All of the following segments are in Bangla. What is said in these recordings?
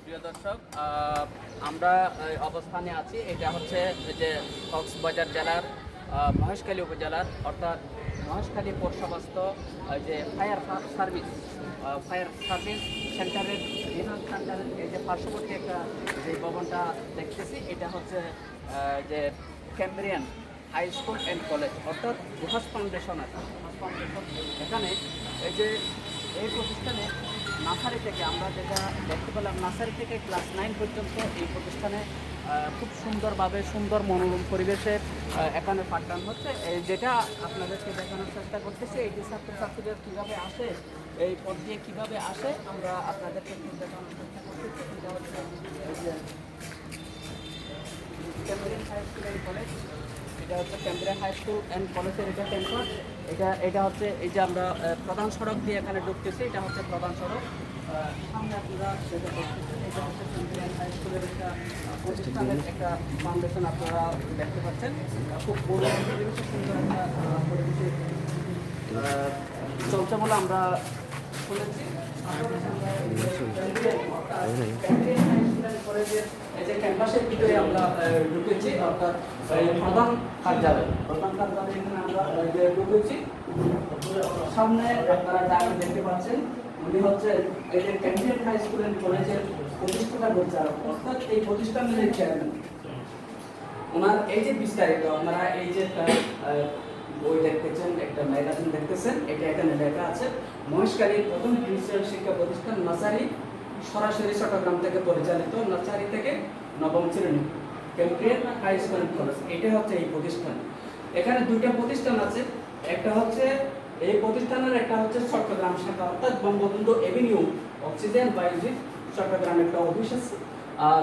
প্রিয় দর্শক, আমরা অবস্থানে আছি। এটা হচ্ছে যে কক্সবাজার জেলার মহেশখালী উপজেলার অর্থাৎ মহেশখালী পৌরসভাস্থ যে ফায়ার সার্ভিস সেন্টারের বিভাগ সেন্টারের এই যে পার্শ্ববর্তী একটা যে ভবনটা দেখতেছি, এটা হচ্ছে যে Cambrian high school and college অর্থাৎ দুহাস ফাউন্ডেশন আছে। দুহাস ফাউন্ডেশন এখানে এই যে এই প্রতিষ্ঠানে নার্সারি থেকে আমরা যেটা দেখতে পেলাম, নার্সারি থেকে ক্লাস 9 পর্যন্ত এই প্রতিষ্ঠানে খুব সুন্দরভাবে সুন্দর মনোরম পরিবেশে এখানে পাঠদান হচ্ছে। এই যেটা আপনাদেরকে দেখানোর চেষ্টা করতেছি, এই যে ছাত্রছাত্রীরা কীভাবে আসে, এই পথ দিয়ে কীভাবে আসে আমরা আপনাদেরকে দেখানোর চেষ্টা করতেছি। এটা হচ্ছে এই যে Cambrian high school and college, এটা হচ্ছে ক্যাম্ব্রিয়ান হাই স্কুল অ্যান্ড কলেজের এটা ক্যাম্পাস। এটা হচ্ছে এই যে আমরা প্রধান সড়ক দিয়ে এখানে ঢুকতেছি, এটা হচ্ছে প্রধান সড়ক। সামনে আপনারা যেটা দেখতেছেন, এটা হচ্ছে ক্যাম্ব্রিয়ান হাই স্কুলের একটা প্রতিষ্ঠানের একটা ফাউন্ডেশন আপনারা দেখতে পাচ্ছেন। খুব বড় পরিবেশে সুন্দর একটা পরিবেশে চলছে বলে আমরা শুনেছি। এই যে ক্যাম্পাসের ভিতরে আমরা ঢুকেছি, অর্থাৎ প্রধান কার্যালয় এখানে আমরা ঢুকেছি। সামনে আপনারা যাকে দেখতে পাচ্ছেন, উনি হচ্ছে এই যে ক্যাম্ব্রিয়ান হাই স্কুল এন্ড কলেজের প্রতিষ্ঠাতা পরিচালক, অর্থাৎ এই প্রতিষ্ঠানের চেয়ারম্যান। ওনার এই যে বিস্তারিত আমরা এই যে বই দেখতেছেন, একটা ম্যাগাজিন দেখতেছেন, এটা এখানে লেখা আছে মহেশখালীর প্রথম ডিজিটাল শিক্ষা প্রতিষ্ঠান নার্সারি, সরাসরি চট্টগ্রাম থেকে পরিচালিত, নার্সারি থেকে নবম শ্রেণী Cambrian high school and college. এটা হচ্ছে এই প্রতিষ্ঠান। এখানে দুইটা প্রতিষ্ঠান আছে, একটা হচ্ছে এই প্রতিষ্ঠানের একটা হচ্ছে চট্টগ্রাম শাখা, অর্থাৎ বঙ্গবন্ধু এভিনিউ অক্সিজেন বায়োজিৎ চট্টগ্রাম একটা অফিস আছে।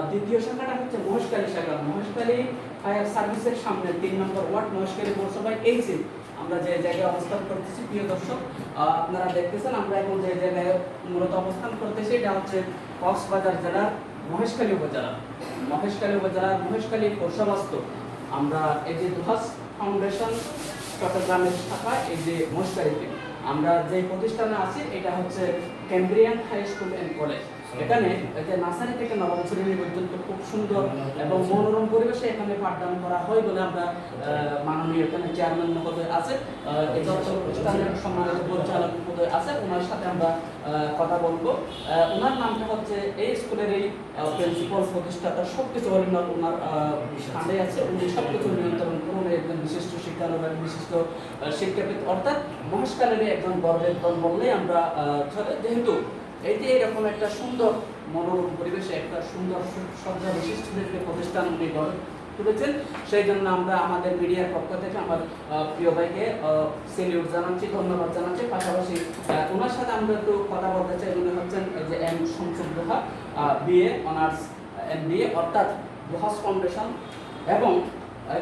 দ্বিতীয় শাখাটা হচ্ছে মহেশখালী শাখা, মহেশখালী ফায়ার সার্ভিসের সামনে 3 নম্বর ওয়ার্ড মহেশখালী পৌরসভায় এইচে আমরা যে জায়গায় অবস্থান করতেছি। প্রিয় দর্শক, আপনারা দেখতেছেন আমরা এখন যে জায়গায় মূলত অবস্থান করতেছি, এটা হচ্ছে কক্সবাজার জেলার মহেশখালী উপজেলার মহেশখালী পৌরসভাস্থ। আমরা এই যে দুহাস ফাউন্ডেশন চট্টগ্রামের শাখা, এই যে মহেশখালীতে আমরা যে প্রতিষ্ঠানে আছি, এটা হচ্ছে Cambrian high school and college. এখানে যে নার্সারি থেকে নবম শ্রেণী পর্যন্ত খুব সুন্দর এবং মনোরম পরিবেশে এখানে পাঠদান করা হয় বলে আমরা মাননীয় এখানে চেয়ারম্যান মহোদয় আছে, এই প্রতিষ্ঠানের সম্মানিত পরিচালক মহোদয় আছে, ওনার সাথে আমরা কথা বলবো। ওনার নামটা হচ্ছে এই স্কুলের এই প্রিন্সিপাল প্রতিষ্ঠাতা, সবকিছু ওনার ফান্ডে আছে, উনি সবকিছু নিয়ন্ত্রণ করুন। একজন বিশিষ্ট শিক্ষানবিশ, বিশিষ্ট শিক্ষাবিদ, অর্থাৎ মহেশখালীর একজন গর্বের দল বললেই আমরা চলে। যেহেতু এইটি এরকম একটা সুন্দর মনোরম পরিবেশে একটা সুন্দর সজ্জা বিশিষ্টদেরকে প্রতিষ্ঠান উনি গড়ে তুলেছেন, সেই জন্য আমরা আমাদের মিডিয়ার পক্ষ থেকে আমার প্রিয় ভাইকে সেলিউট জানাচ্ছি, ধন্যবাদ জানাচ্ছি। পাশাপাশি ওনার সাথে আমরা একটু কথা বলতে চাই। উনি হচ্ছেন এই যে এম শামসুল দোহা, বিএ অনার্স MBA, অর্থাৎ দুহাস ফাউন্ডেশন এবং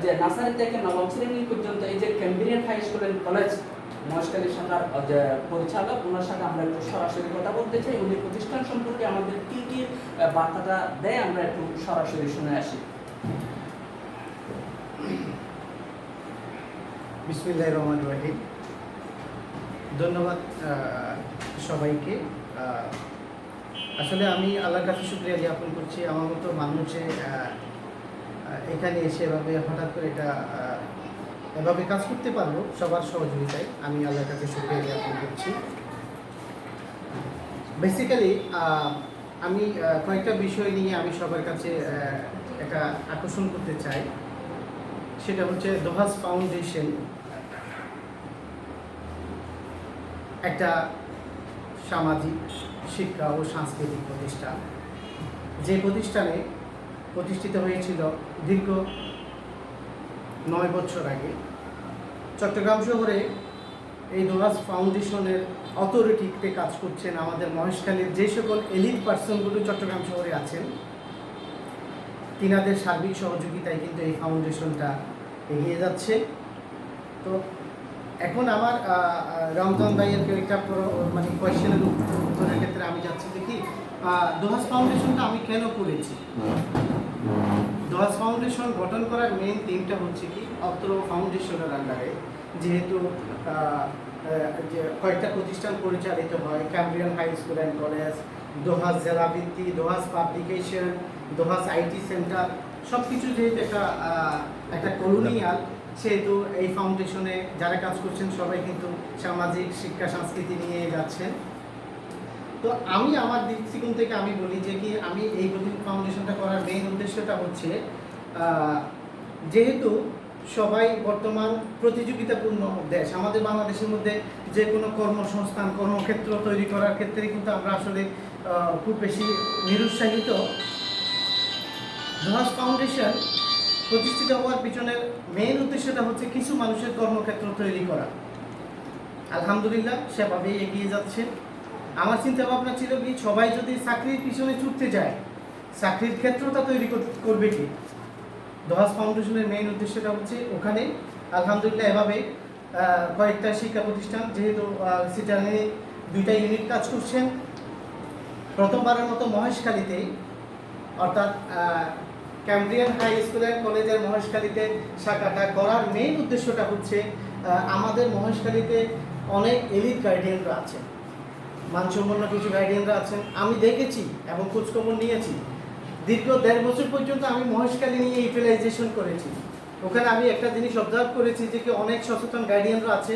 যে নার্সারি থেকে নবম শ্রেণী পর্যন্ত এই যে Cambrian high school and college Maheshkhali শাখার যে পরিচালক, ওনার সাথে আমরা একটু সরাসরি কথা বলতে চাই। উনি প্রতিষ্ঠান সম্পর্কে আমাদের কি কি বার্তাটা দেয় আমরা একটু সরাসরি শুনে আসি। বিসমিল্লাহির রহমানির রহিম। ধন্যবাদ সবাইকে। আসলে আমি আল্লাহর কাছে শুকরিয়া জ্ঞাপন করছি, আমার মতো মানুষে এখানে এসে এভাবে হঠাৎ করে এটা এভাবে কাজ করতে পারবো সবার সহযোগিতায়, আমি আল্লাহর কাছে শুকরিয়া জ্ঞাপন করছি। বেসিক্যালি আমি কয়েকটা বিষয় নিয়ে আমি সবার কাছে একটা আকর্ষণ করতে চাই। সেটা হচ্ছে দুহাস ফাউন্ডেশন একটা সামাজিক শিক্ষা ও সাংস্কৃতিক প্রতিষ্ঠান, যে প্রতিষ্ঠানে প্রতিষ্ঠিত হয়েছিল দীর্ঘ 9 বছর আগে। চট্টগ্রাম শহরে এই দুহাস ফাউন্ডেশনের অথরিটিতে কাজ করছেন আমাদের মহেশখালীর যে সকল এলিট পার্সনগুলো চট্টগ্রাম শহরে আছেন, তিনাদের সার্বিক সহযোগিতায় কিন্তু এই ফাউন্ডেশনটা এগিয়ে যাচ্ছে। তো এখন আমার রমজান ভাইয়ের একটা মানে কোয়েশ্চেনের উত্তরের ক্ষেত্রে আমি যাচ্ছি দেখি দুহাস ফাউন্ডেশনটা আমি কেন করেছি। দুহাস ফাউন্ডেশন গঠন করার মেইন থিমটা হচ্ছে কি, অত্র ফাউন্ডেশনের আন্ডারে যেহেতু যে কয়েকটা প্রতিষ্ঠান পরিচালিত হয়, Cambrian high school and college, Dohas জেলা ভিত্তি, Dohas publication, Dohas IT centre সব কিছু যেহেতু একটা কলোনিয়াল, সেহেতু এই ফাউন্ডেশনে যারা কাজ করছেন সবাই কিন্তু সামাজিক শিক্ষা সংস্কৃতি নিয়ে যাচ্ছেন। তো আমি আমার দৃষ্টিকোণ থেকে আমি বলি যে কি আমি এই ফাউন্ডেশনটা করার মেইন উদ্দেশ্যটা হচ্ছে যেহেতু সবাই বর্তমান প্রতিযোগিতাপূর্ণ দেশ, আমাদের বাংলাদেশের মধ্যে যে কোনো কর্মসংস্থান কর্মক্ষেত্র তৈরি করার ক্ষেত্রে কিন্তু আমরা আসলে খুব বেশি নিরুৎসাহিত। দোহাস ফাউন্ডেশন প্রতিষ্ঠিত হওয়ার পিছনের মেইন উদ্দেশ্যটা হচ্ছে কিছু মানুষের কর্মক্ষেত্র তৈরি করা। আলহামদুলিল্লাহ সেভাবেই এগিয়ে যাচ্ছে। আমার চিন্তা ভাবনা ছিল কি সবাই যদি চাকরির পিছনে ছুটতে যায়, চাকরির ক্ষেত্রটা তৈরি করবে কি? দোহাস ফাউন্ডেশনের মেইন উদ্দেশ্যটা হচ্ছে ওখানে আলহামদুলিল্লাহ এভাবে কয়েকটা শিক্ষা প্রতিষ্ঠান, যেহেতু সিটানে 2টা ইউনিট কাজ করছেন, প্রথমবারের মতো মহেশখালীতে অর্থাৎ ক্যামব্রিয়ান হাই স্কুল অ্যান্ড কলেজের মহেশখালীতে শাখাটা করার মেইন উদ্দেশ্যটা হচ্ছে আমাদের মহেশখালীতে অনেক এলিট গার্ডিয়ানরা আছেন, মানসম্পন্ন কিছু গার্ডিয়ানরা আছেন। আমি দেখেছি এবং খোঁজখবর নিয়েছি। দীর্ঘ 1.5 বছর পর্যন্ত আমি মহেশখালী নিয়ে ইউটিলাইজেশন করেছি। ওখানে আমি একটা জিনিস অবজার্ভ করেছি যে কি অনেক সচেতন গার্ডিয়ানরা আছে,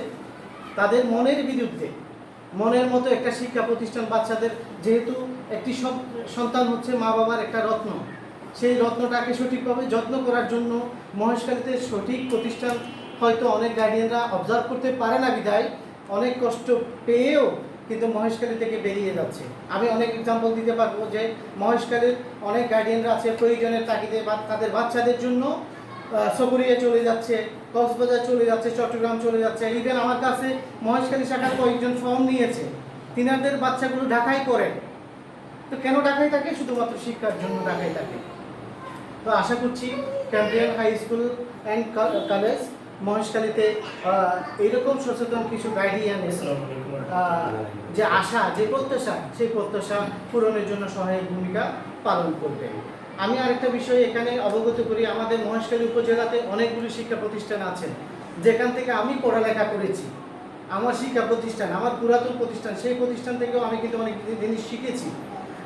তাদের মনের বিরুদ্ধে মনের মতো একটা শিক্ষা প্রতিষ্ঠান বাচ্চাদের, যেহেতু একটি সন্তান হচ্ছে মা বাবার একটা রত্ন, সেই রত্নটাকে সঠিকভাবে যত্ন করার জন্য মহেশখালীতে সঠিক প্রতিষ্ঠান হয়তো অনেক গার্ডিয়ানরা অবজার্ভ করতে পারে না বিধায় অনেক কষ্ট পেয়েও কিন্তু মহেশখালী থেকে বেরিয়ে যাচ্ছে। আমি অনেক এক্সাম্পল দিতে পারবো যে মহেশখালীর অনেক গার্ডিয়ানরা আছে প্রয়োজনের তাগিদে বা তাদের বাচ্চাদের জন্য সবরিয়া চলে যাচ্ছে, কক্সবাজার চলে যাচ্ছে, চট্টগ্রাম চলে যাচ্ছে। ইভেন আমার কাছে মহেশখালী শাখার কয়েকজন ফর্ম নিয়েছে, তিনাদের বাচ্চাগুলো ঢাকায় পড়ে। তো কেন ঢাকায় থাকে? শুধুমাত্র শিক্ষার জন্য ঢাকায় থাকে। তো আশা করছি Cambrian high school and college মহেশখালীতে এইরকম সচেতন কিছু গার্ডিয়ান যে আশা, যে প্রত্যাশা, সেই প্রত্যাশা পূরণের জন্য সহায়ক ভূমিকা পালন করবে। আমি আরেকটা বিষয় এখানে অবগত করি, আমাদের মহেশখালী উপজেলাতে অনেকগুলো শিক্ষা প্রতিষ্ঠান আছে যেখান থেকে আমি পড়ালেখা করেছি। আমার শিক্ষা প্রতিষ্ঠান, আমার পুরাতন প্রতিষ্ঠান, সেই প্রতিষ্ঠান থেকেও আমি কিন্তু অনেক জিনিস শিখেছি।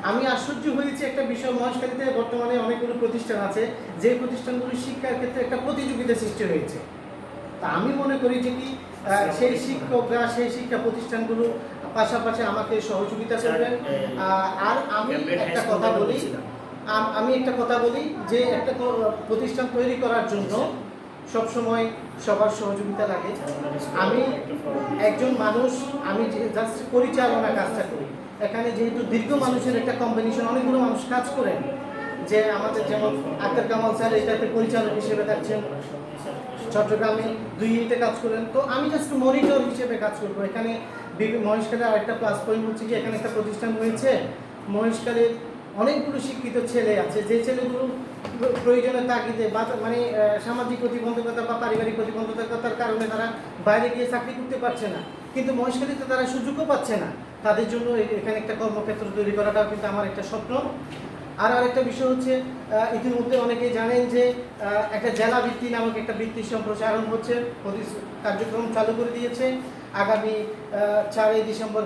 আমি আশ্চর্য হয়েছি একটা বিষয়, মহেশখালীতে বর্তমানে অনেকগুলো প্রতিষ্ঠান আছে যে প্রতিষ্ঠানগুলো শিক্ষার ক্ষেত্রে একটা প্রতিযোগিতা সৃষ্টি হয়েছে। তা আমি মনে করি যে কি সেই শিক্ষকরা, সেই শিক্ষা প্রতিষ্ঠানগুলো পাশাপাশি আমাকে সহযোগিতা করবেন। আর আমি একটা কথা বলি যে একটা প্রতিষ্ঠান তৈরি করার জন্য সবসময় সবার সহযোগিতা লাগে। আমি একজন মানুষ, আমি জাস্ট পরিচালনা কাজটা করি। এখানে যেহেতু দীর্ঘ মানুষের একটা কম্বিনেশন, অনেকগুলো মানুষ কাজ করেন, যে আমাদের যেমন আক্তার কামাল স্যার এটাতে পরিচালক হিসেবে থাকছেন, চট্টগ্রামে 2 ইউনিটে কাজ করেন। তো আমি জাস্ট মনিটর হিসেবে কাজ করবো। এখানে মহেশখালীর আরেকটা প্লাস পয়েন্ট হচ্ছে কি এখানে একটা প্রতিষ্ঠান হয়েছে, মহেশখালীর অনেকগুলো শিক্ষিত ছেলে আছে, যে ছেলেগুলো প্রয়োজনের তাগিদে বা মানে সামাজিক প্রতিবন্ধকতা বা পারিবারিক প্রতিবন্ধকতার কারণে তারা বাইরে গিয়ে চাকরি করতে পারছে না, কিন্তু মহেশখালীতে তারা সুযোগও পাচ্ছে না। তাদের জন্য এখানে একটা কর্মক্ষেত্র তৈরি করাটাও কিন্তু আমার একটা স্বপ্ন। আর আরেকটা বিষয় হচ্ছে ইতিমধ্যে অনেকেই জানেন যে একটা জেলা ভিত্তি নামক একটা বৃত্তি সম্প্রসারণ হচ্ছে, কার্যক্রম চালু করে দিয়েছে। আগামী 4 ডিসেম্বর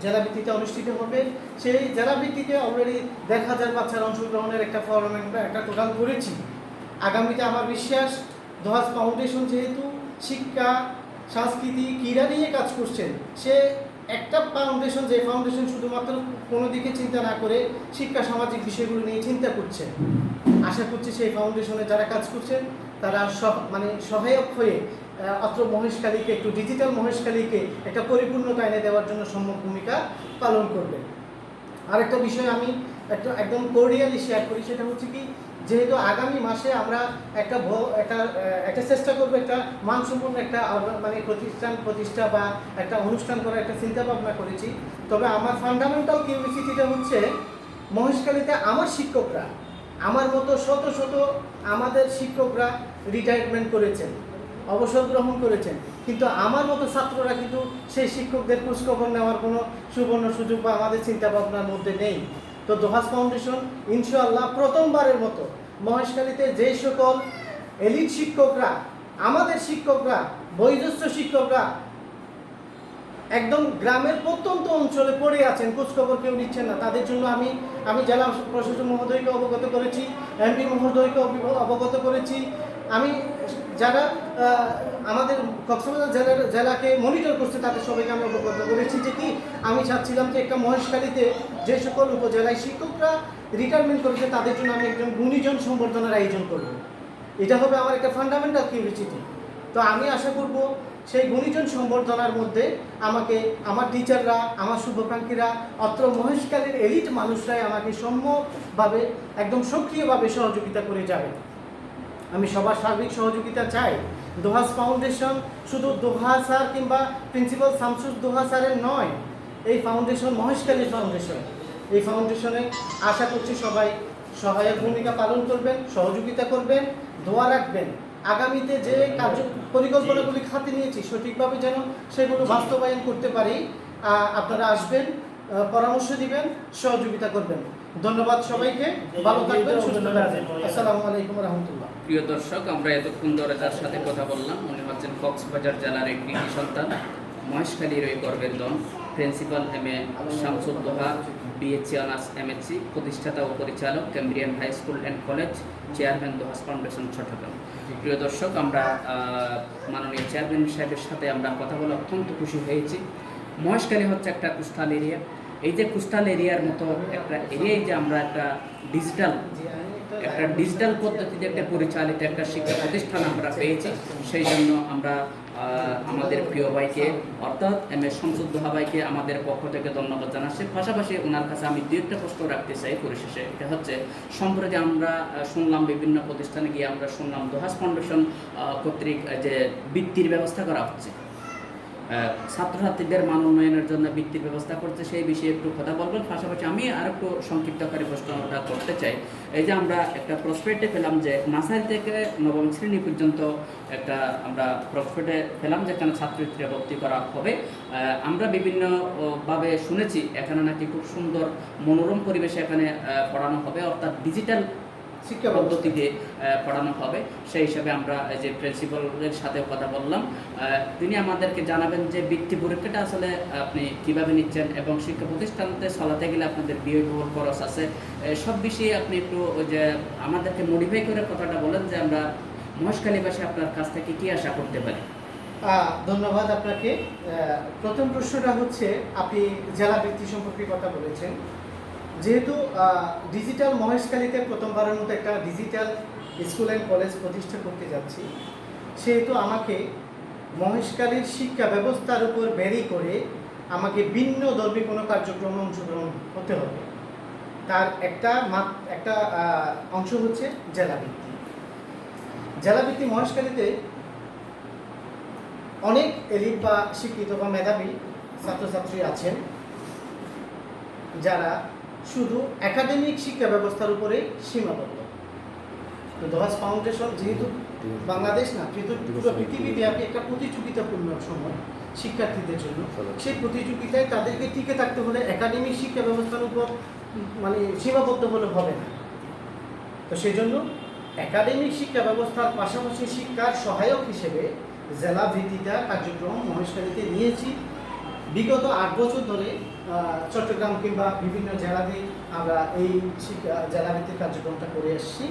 জেলা ভিত্তিতে অনুষ্ঠিত হবে। সেই জেলা ভিত্তিতে অলরেডি 1,000 বাচ্চার অংশগ্রহণের একটা ফর্ম একটা টোটাল করেছি। আগামীতে আমার বিশ্বাস দোহাস ফাউন্ডেশন যেহেতু শিক্ষা, সংস্কৃতি, ক্রীড়া নিয়ে কাজ করছেন, সে একটা ফাউন্ডেশন, যে ফাউন্ডেশন শুধুমাত্র কোনো দিকে চিন্তা না করে শিক্ষা সামাজিক বিষয়গুলো নিয়ে চিন্তা করছে। আশা করছি সেই ফাউন্ডেশনে যারা কাজ করছেন তারা সহায়ক হয়ে অত্র মহেশখালীকে, একটু ডিজিটাল মহেশখালীকে একটা পরিপূর্ণতা এনে দেওয়ার জন্য সম্মুখ ভূমিকা পালন করবে। আরেকটা বিষয় আমি একদম কোর্ডিয়ালি শেয়ার করি, সেটা হচ্ছে কি যেহেতু আগামী মাসে আমরা একটা চেষ্টা করবো একটা মানসম্পন্ন একটা প্রতিষ্ঠা বা একটা অনুষ্ঠান করার একটা চিন্তা ভাবনা করেছি। তবে আমার ফান্ডামেন্টাল কিউরিসিটিটা হচ্ছে মহেশখালীতে আমার শিক্ষকরা, আমার মতো শত শত আমাদের শিক্ষকরা রিটায়ারমেন্ট করেছেন, অবসর গ্রহণ করেছেন, কিন্তু আমার মতো ছাত্ররা কিন্তু সেই শিক্ষকদের খোঁজখবর নেওয়ার কোনো সুবর্ণ সুযোগ বা আমাদের চিন্তা ভাবনার মধ্যে নেই। তো দোহাস ফাউন্ডেশন ইনশাআল্লাহ প্রথমবারের মতো মহেশখালীতে যে সকল এলিট শিক্ষকরা, আমাদের শিক্ষকরা, বয়োজ্যেষ্ঠ শিক্ষকরা একদম গ্রামের প্রত্যন্ত অঞ্চলে পড়ে আছেন, খোঁজখবর কেউ নিচ্ছেন না, তাদের জন্য আমি জেলা প্রশাসক মহোদয়কে অবগত করেছি, এমপি মহোদয়কে অবগত করেছি। আমি যারা আমাদের কক্সবাজার জেলাকে মনিটর করছে তাদের সবাইকে আমি অবগত করেছি যে কি আমি চাচ্ছিলাম যে একটা মহেশখালীতে যে সকল উপজেলায় শিক্ষকরা রিটায়ারমেন্ট করেছে তাদের জন্য আমি একজন গুণীজন সম্বর্ধনার আয়োজন করব। এটা হবে আমার একটা ফান্ডামেন্টাল কিউরিসিটি। তো আমি আশা করব সেই গুণীজন সম্বর্ধনার মধ্যে আমাকে আমার টিচাররা, আমার শুভাকাঙ্ক্ষীরা, অত্র মহেশখালীর এলিট মানুষরাই আমাকে সম্যকভাবে একদম সক্রিয়ভাবে সহযোগিতা করে যাবে। আমি সবার সার্বিক সহযোগিতা চাই। দোহাস ফাউন্ডেশন শুধু দোহা স্যার কিংবা প্রিন্সিপাল শামসুর দোহা স্যারের নয়, এই ফাউন্ডেশন মহেশখালী ফাউন্ডেশন। এই ফাউন্ডেশনে আশা করছি সবাই সহায়ক ভূমিকা পালন করবেন, সহযোগিতা করবেন, দোয়া রাখবেন। আগামীতে যে পরিকল্পনাগুলি হাতে নিয়েছি সঠিকভাবে যেন সেগুলো বাস্তবায়ন করতে পারি। আপনারা আসবেন, পরামর্শ দিবেন, সহযোগিতা করবেন। ধন্যবাদ সবাইকে, ভালো থাকবেন, সুস্থ থাকবেন। আসসালামু আলাইকুম রহমতুল্লাহ। প্রিয় দর্শক, আমরা এতক্ষণ ধরে যার সাথে কথা বললাম উনি হচ্ছেন কক্সবাজার জেলার এক কৃতি সন্তান, মহেশখালীর ওই গর্বের দন, principal MA. Shamsuddoha, BSc honours MSc, প্রতিষ্ঠাতা ও পরিচালক Cambrian high school and college, chairman Dohas foundation Chattogram. প্রিয় দর্শক, আমরা মাননীয় চেয়ারম্যান সাহেবের সাথে আমরা কথা বলে অত্যন্ত খুশি হয়েছি। মহেশখালী হচ্ছে একটা কোস্টাল এরিয়া। এই যে কোস্টাল এরিয়ার মতো একটা এরিয়ায় যে আমরা একটা ডিজিটাল পদ্ধতিতে একটা পরিচালিত একটা শিক্ষা প্রতিষ্ঠান আমরা পেয়েছি, সেই জন্য আমরা আমাদের প্রিয় ভাইকে অর্থাৎ এম.এ. শামসুদ্দোহা ভাইকে আমাদের পক্ষ থেকে ধন্যবাদ জানাচ্ছি। পাশাপাশি ওনার কাছে আমি দু একটা প্রশ্ন রাখতে চাই পরিশেষে। এটা হচ্ছে, সম্প্রতি আমরা শুনলাম বিভিন্ন প্রতিষ্ঠানে গিয়ে আমরা শুনলাম দোহাস ফাউন্ডেশন কর্তৃক যে বৃত্তির ব্যবস্থা করা হচ্ছে, ছাত্রছাত্রীদের মান উন্নয়নের জন্য বৃত্তির ব্যবস্থা করছে, সেই বিষয়ে একটু কথা বলবেন। পাশাপাশি আমি আর একটু সংক্ষিপ্তকারী প্রশ্নটা করতে চাই। এই যে আমরা একটা প্রসপেক্টে পেলাম যে নার্সারি থেকে নবম শ্রেণী পর্যন্ত একটা আমরা প্রসপেক্টে পেলাম যেখানে ছাত্রছাত্রীরা ভর্তি করা হবে। আমরা বিভিন্নভাবে শুনেছি এখানে নাকি খুব সুন্দর মনোরম পরিবেশে এখানে পড়ানো হবে, অর্থাৎ ডিজিটাল শিক্ষা পদ্ধতিতে পড়ানো হবে। সেই হিসাবে আমরা যে প্রিন্সিপালের সাথে কথা বললাম, তিনি আমাদেরকে জানাবেন যে বৃত্তি পরীক্ষাটা আসলে আপনি কিভাবে নিচ্ছেন এবং শিক্ষা প্রতিষ্ঠানতে চলাতে গেলে আপনাদের ব্যয়বহুল খরচ আছে, সব বিষয়ে আপনি একটু যে আমাদেরকে মডিফাই করে কথাটা বলেন যে আমরা মহেশখালীবাসী আপনার কাছ থেকে কি আশা করতে পারি। ধন্যবাদ আপনাকে। প্রথম প্রশ্নটা হচ্ছে, আপনি জেলা বৃত্তি সম্পর্কে কথা বলেছেন। যেহেতু ডিজিটাল মহেশখালীতে প্রথমবারের মতো একটা ডিজিটাল স্কুল অ্যান্ড কলেজ প্রতিষ্ঠা করতে যাচ্ছি, সেহেতু আমাকে মহেশখালীর শিক্ষা ব্যবস্থার উপর বেরি করে আমাকে ভিন্ন ধর্মী কোনো কার্যক্রমে অংশগ্রহণ হতে হবে। তার একটা অংশ হচ্ছে জেলাভিত্তি। জেলাভিত্তি মহেশখালীতে অনেক এলিট বা শিক্ষিত বা মেধাবী ছাত্রছাত্রী আছেন যারা শুধু একাডেমিক শিক্ষা ব্যবস্থার উপরে সীমাবদ্ধ। তো দোহাস ফাউন্ডেশন যেহেতু বাংলাদেশ না, পুরো পৃথিবীব্যাপী একটা প্রতিযোগিতাপূর্ণ সময় শিক্ষার্থীদের জন্য, সেই প্রতিযোগিতায় তাদেরকে টিকে থাকতে হলে একাডেমিক শিক্ষা ব্যবস্থার উপর সীমাবদ্ধ হলে হবে না। তো সেই জন্য একাডেমিক শিক্ষা ব্যবস্থার পাশাপাশি শিক্ষার সহায়ক হিসেবে জেলা ভিত্তিক কার্যক্রম মহেশখালীতে নিয়েছি। বিগত 8 বছর ধরে চট্টগ্রাম কিংবা বিভিন্ন জেলাতে আমরা এই জেলাভিত্তিক কার্যক্রমটা করে আসছি।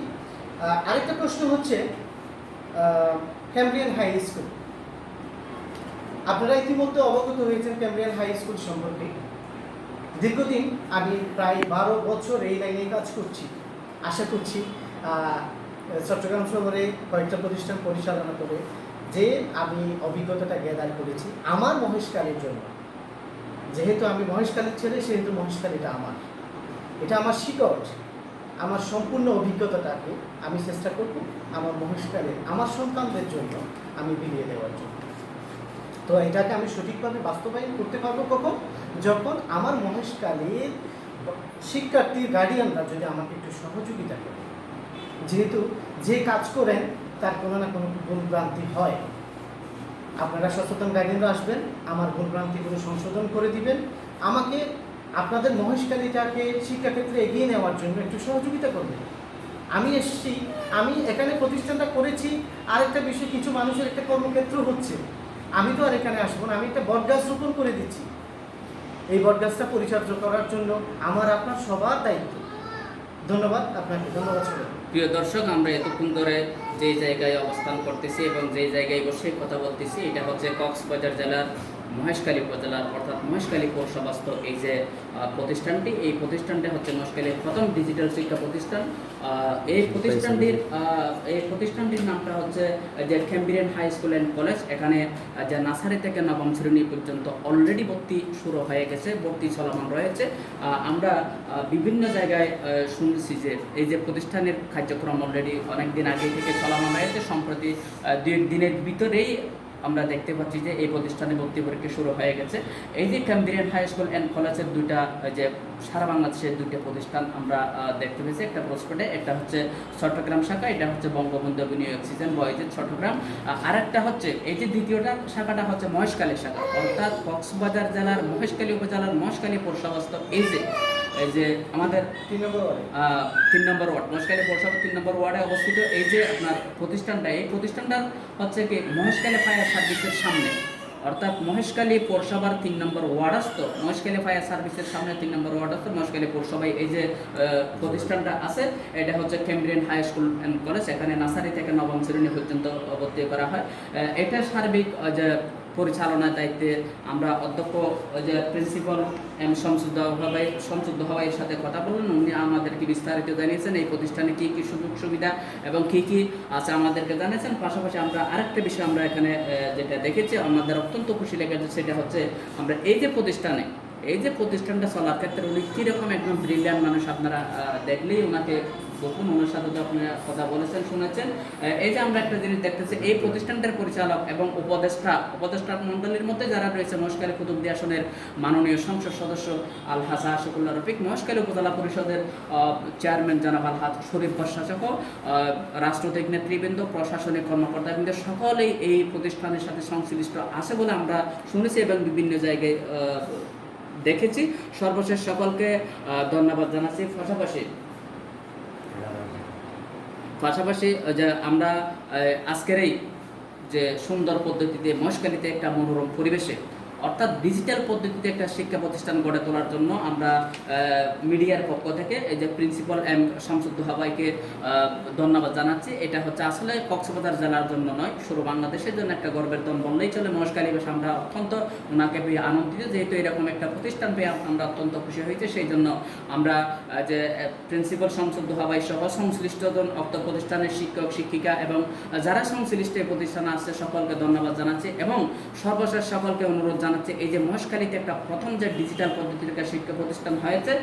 আরেকটা প্রশ্ন হচ্ছে ক্যাম্ব্রিয়ান হাই স্কুল। আপনারা ইতিমধ্যে অবগত হয়েছেন ক্যাম্ব্রিয়ান হাই স্কুল সম্পর্কে। দীর্ঘদিন আমি প্রায় 12 বছর এই লাইনে কাজ করছি। আশা করছি চট্টগ্রাম শহরে কয়েকটা প্রতিষ্ঠান পরিচালনা করে যে আমি অভিজ্ঞতাটা গ্যাদার করেছি আমার মহেশখালীর জন্য। যেহেতু আমি মহেশখালীর ছেলে, সেহেতু মহেশখালীটা আমার, এটা আমার শিকড়। আমার সম্পূর্ণ অভিজ্ঞতাটাকে আমি চেষ্টা করব আমার মহেশখালীর আমার সন্তানদের জন্য আমি বিলিয়ে দেওয়ার জন্য। তো এটাকে আমি সঠিকভাবে বাস্তবায়ন করতে পারবো কখন? যখন আমার মহেশখালীর শিক্ষার্থীর গার্ডিয়ানরা যদি আমাকে একটু সহযোগিতা করে। যেহেতু যে কাজ করেন তার কোনো না কোনো ভুলভ্রান্তি হয়, আপনারা সচেতন গার্ডিয়ানরা আসবেন, আমার ভুলভ্রান্তিগুলো সংশোধন করে দিবেন, আমাকে আপনাদের মহেশখালীটাকে শিক্ষাক্ষেত্রে এগিয়ে নেওয়ার জন্য একটু সহযোগিতা করবেন। আমি এসেছি, আমি এখানে প্রতিষ্ঠানটা করেছি। আরেকটা বিষয়, কিছু মানুষের একটা কর্মক্ষেত্র হচ্ছে, আমি তো আর এখানে আসবো না, আমি একটা বটগাছ রোপণ করে দিচ্ছি। এই বটগাছটা পরিচর্যা করার জন্য আমার আপনার সবার দায়িত্ব। ধন্যবাদ আপনাকে, ধন্যবাদ সবাই। প্রিয় দর্শক, আমরা এতক্ষণ ধরে যে জায়গায় অবস্থান করতেছি এবং যে জায়গায় বসে কথা বলতেছি, এটা হচ্ছে কক্সবাজার জেলার মহেশখালী উপজেলার অর্থাৎ মহেশখালী পৌরসভাস্থ এই যে প্রতিষ্ঠানটি, এই প্রতিষ্ঠানটা হচ্ছে মহেশখালীর প্রথম ডিজিটাল শিক্ষা প্রতিষ্ঠান। এই প্রতিষ্ঠানটির নামটা হচ্ছে যে Cambrian high school and college. এখানে যে নার্সারি থেকে নবম শ্রেণী পর্যন্ত অলরেডি ভর্তি শুরু হয়ে গেছে, ভর্তি চলমান রয়েছে। আমরা বিভিন্ন জায়গায় শুনছি যে এই যে প্রতিষ্ঠানের কার্যক্রম অলরেডি অনেক দিন আগে থেকে চলমান রয়েছে। সম্প্রতি 2-1 দিনের ভিতরেই আমরা দেখতে পাচ্ছি যে এই প্রতিষ্ঠানে ভর্তি পরীক্ষা শুরু হয়ে গেছে। এই যে ক্যাম্ব্রিয়ান হাই স্কুল অ্যান্ড কলেজের দুইটা যে সারা বাংলাদেশের দুইটা প্রতিষ্ঠান আমরা দেখতে পেয়েছি, একটা প্রস্পটে, একটা হচ্ছে চট্টগ্রাম শাখা, এটা হচ্ছে বঙ্গবন্ধু বিনিয়োগ অক্সিজেন বয়েজের চট্টগ্রাম। আর একটা হচ্ছে এই যে দ্বিতীয়টা শাখাটা হচ্ছে মহেশখালী শাখা, অর্থাৎ কক্সবাজার জেলার মহেশখালী উপজেলার মহেশখালী পৌরসভাস্থ এই যে আমাদের 3 নম্বর ওয়ার্ডে 3 নম্বর ওয়ার্ড, মহেশখালী পৌরসভা 3 নম্বর ওয়ার্ডে অবস্থিত এই যে আপনার প্রতিষ্ঠানটা, এই প্রতিষ্ঠানটা হচ্ছে কি মহেশখালী ফায়ার সার্ভিসের সামনে, অর্থাৎ মহেশখালী পৌরসভার 3 নম্বর ওয়ার্ডস্থ মহেশখালী ফায়ার সার্ভিসের সামনে 3 নম্বর ওয়ার্ডস্থ মহেশখালী পৌরসভায় এই যে প্রতিষ্ঠানটা আছে, এটা হচ্ছে Cambrian high school and college. এখানে নার্সারি থেকে নবম শ্রেণী পর্যন্ত ভর্তি করা হয়। এটা সার্বিক যে পরিচালনার দায়িত্বে আমরা অধ্যক্ষ যে প্রিন্সিপাল এম শামসুদ্দ হওয়াইয়ের সাথে কথা বললেন। উনি আমাদেরকে বিস্তারিত জানিয়েছেন এই প্রতিষ্ঠানে কী কী সুযোগ সুবিধা এবং কী কী আছে আমাদেরকে জানিয়েছেন। পাশাপাশি আমরা আরেকটা বিষয় আমরা এখানে যেটা দেখেছি আমাদের অত্যন্ত খুশি লেগেছে, সেটা হচ্ছে আমরা এই যে প্রতিষ্ঠানটা চলার ক্ষেত্রে উনি কীরকম একদম ব্রিলিয়ান্ট মানুষ, আপনারা দেখলেই ওনাকে দেখুন, ওনার সাথে তো আপনারা কথা বলেছেন, শুনেছেন। এই যে আমরা একটা জিনিস দেখতেছি, এই প্রতিষ্ঠানটার পরিচালক এবং উপদেষ্টা মণ্ডলীর মধ্যে যারা রয়েছে, মহেশখালী কুতুবদিয়া আসনের মাননীয় সংসদ সদস্য আলহাজ আশিকুল্লাহ রফিক, মহেশখালী উপজেলা পরিষদের চেয়ারম্যান জনাব আলহাজ শরীফ প্রশাসক, রাষ্ট্রবিজ্ঞ নেতৃবৃন্দ, প্রশাসনিক কর্মকর্তাবৃন্দ সকলেই এই প্রতিষ্ঠানের সাথে সংশ্লিষ্ট আছে বলে আমরা শুনেছি এবং বিভিন্ন জায়গায় দেখেছি। সর্বশেষ সকলকে ধন্যবাদ জানাচ্ছি। পাশাপাশি যে আমরা আজকের এই যে সুন্দর পদ্ধতিতে মহেশখালীতে একটা মনোরম পরিবেশে অর্থাৎ ডিজিটাল পদ্ধতিতে একটা শিক্ষা প্রতিষ্ঠান গড়ে তোলার জন্য আমরা মিডিয়ার পক্ষ থেকে এই যে প্রিন্সিপাল এম শামসুদ্দ হাবাইকে ধন্যবাদ জানাচ্ছি। এটা হচ্ছে আসলে কক্সবাজার জেলার জন্য নয়, শুরু বাংলাদেশের জন্য একটা গর্বের দিন বললেই চলে। মহেশখালী বেশ আমরা অত্যন্ত ওনাকে পেয়ে আনন্দিত, যেহেতু এরকম একটা প্রতিষ্ঠান পেয়ে আমরা অত্যন্ত খুশি হয়েছে। সেই জন্য আমরা যে প্রিন্সিপাল শামসুদ্দ হাবাই সহ সংশ্লিষ্টজন অক্ত প্রতিষ্ঠানের শিক্ষক শিক্ষিকা এবং যারা সংশ্লিষ্ট এই প্রতিষ্ঠানে আসছে সকলকে ধন্যবাদ জানাচ্ছি এবং সর্বশেষ সকলকে অনুরোধ জানাচ্ছি, এই যে মহেশখালীতে একটা প্রথম যে ডিজিটাল পদ্ধতিতে শিক্ষা প্রতিষ্ঠান হয়েছে,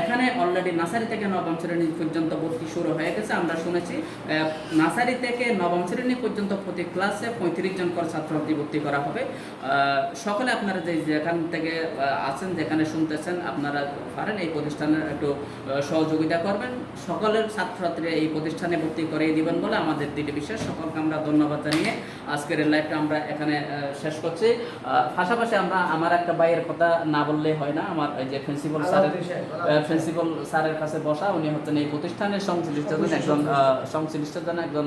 এখানে অলরেডি নার্সারি থেকে নবম শ্রেণী পর্যন্ত ভর্তি শুরু হয়ে গেছে। আমরা শুনেছি নার্সারি থেকে নবম শ্রেণী পর্যন্ত প্রতি ক্লাসে 35 জন করে ছাত্রছাত্রী ভর্তি করা হবে। সকলে আপনারা যেখান থেকে আছেন, যেখানে শুনতেছেন, আপনারা পারেন এই প্রতিষ্ঠানের একটু সহযোগিতা করবেন, সকলের ছাত্রছাত্রীরা এই প্রতিষ্ঠানে ভর্তি করিয়ে দিবেন বলে আমাদের দৃঢ় বিশ্বাস। সকলকে আমরা ধন্যবাদ জানিয়ে আজকের এই লাইভটা আমরা এখানে শেষ করছি। পাশাপাশি আমার একটা ভাইয়ের কথা না বললে হয় না, আমার এই যে প্রিন্সিপাল স্যারের কাছে বসা, উনি হচ্ছেন এই প্রতিষ্ঠানের সংশ্লিষ্টজন একজন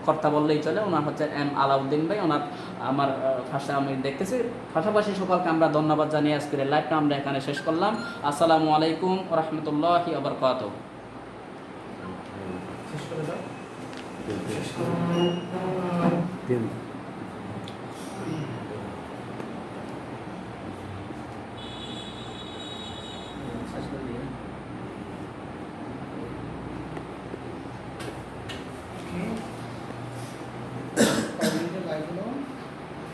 কর্তা বললেই চলে। ওনার হচ্ছে এম আলাউদ্দিন ভাই, ওনার আমার ভাষা আমি দেখতেছি। পাশাপাশি সকলকে আমরা ধন্যবাদ জানিয়ে আজকের লাইভটা আমরা এখানে শেষ করলাম। আসসালামু আলাইকুম ওয়া রাহমাতুল্লাহি ওয়া বারাকাতুহু। শেষ করে দাও।